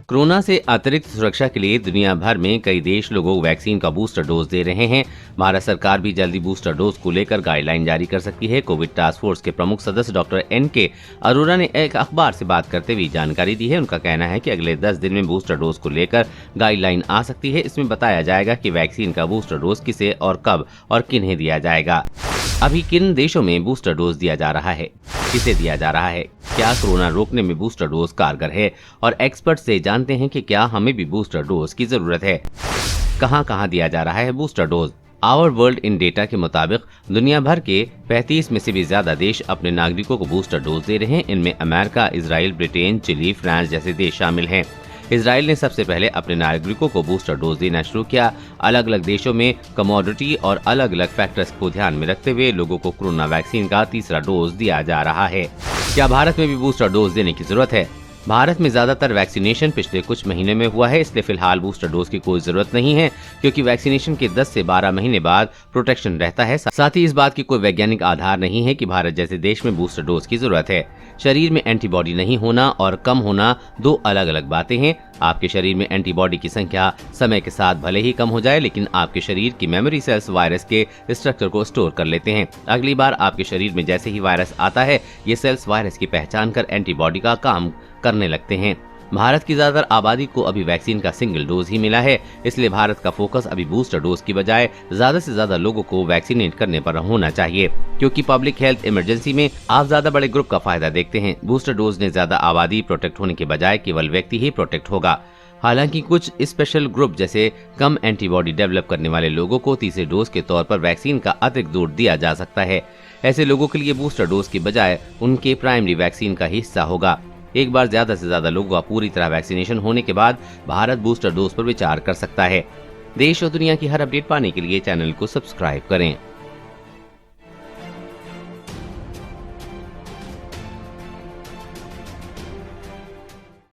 Corona से अतिरिक्त सुरक्षा के लिए दुनिया भर में कई देश लोगों को वैक्सीन का बूस्टर डोज दे रहे हैं। भारत सरकार भी जल्दी बूस्टर डोज को लेकर गाइडलाइन जारी कर सकती है। कोविड टास्क फोर्स के प्रमुख सदस्य डॉक्टर NK अरोरा ने एक अखबार से बात करते हुए जानकारी दी है। उनका कहना है कि अगले 10 दिन में बूस्टर डोज को लेकर गाइडलाइन आ सकती है। इसमें बताया जाएगा कि वैक्सीन का बूस्टर डोज किसे और कब और किन्हें दिया जाएगा। अभी किन देशों में बूस्टर डोज दिया जा रहा है, किसे दिया जा रहा है, क्या कोरोना रोकने में बूस्टर डोज कारगर है और एक्सपर्ट से जानते हैं कि क्या हमें भी बूस्टर डोज की जरूरत है। कहां कहां दिया जा रहा है booster dose. Our World in Data के मुताबिक दुनिया भर के 35 में से भी ज्यादा देश अपने नागरिकों को बूस्टर डोज दे रहे हैं। इनमें America, Israel, Britain, Chile, France जैसे देश शामिल हैं। इजराइल ने सबसे पहले अपने नागरिकों को बूस्टर डोज देना शुरू किया। अलग अलग देशों में कमोडिटी और अलग अलग फैक्टर्स को ध्यान में रखते हुए लोगों को कोरोना वैक्सीन का तीसरा डोज दिया जा रहा है। क्या भारत में भी बूस्टर डोज देने की जरूरत है? भारत में ज्यादातर वैक्सीनेशन पिछले कुछ महीने में हुआ है, इसलिए फिलहाल बूस्टर डोज की कोई जरूरत नहीं है, क्योंकि वैक्सीनेशन के 10 से 12 महीने बाद प्रोटेक्शन रहता है। साथ ही इस बात की कोई वैज्ञानिक आधार नहीं है कि भारत जैसे देश में बूस्टर डोज की जरूरत है। शरीर में एंटीबॉडी नहीं होना और कम होना दो अलग अलग बातें हैं। आपके शरीर में एंटीबॉडी की संख्या समय के साथ भले ही कम हो जाए, लेकिन आपके शरीर की मेमोरी सेल्स वायरस के स्ट्रक्चर को स्टोर कर लेते हैं। अगली बार आपके शरीर में जैसे ही वायरस आता है, ये सेल्स वायरस की पहचान कर एंटीबॉडी का काम करने लगते हैं। भारत की ज्यादातर आबादी को अभी वैक्सीन का सिंगल डोज ही मिला है, इसलिए भारत का फोकस अभी बूस्टर डोज की बजाय ज्यादा से ज्यादा लोगों को वैक्सीनेट करने पर होना चाहिए, क्योंकि पब्लिक हेल्थ इमरजेंसी में आप ज्यादा बड़े ग्रुप का फायदा देखते हैं। बूस्टर डोज ने ज्यादा आबादी प्रोटेक्ट होने के बजाय केवल व्यक्ति ही प्रोटेक्ट होगा। हालांकि कुछ स्पेशल ग्रुप जैसे कम एंटीबॉडी डेवलप करने वाले लोगों को तीसरे डोज के तौर पर वैक्सीन का अतिरिक्त डोज दिया जा सकता है। ऐसे लोगों के लिए बूस्टर डोज की बजाय उनके प्राइमरी वैक्सीन का हिस्सा होगा। एक बार ज्यादा से ज्यादा लोगों का पूरी तरह वैक्सीनेशन होने के बाद भारत बूस्टर डोज पर विचार कर सकता है। देश और दुनिया की हर अपडेट पाने के लिए चैनल को सब्सक्राइब करें।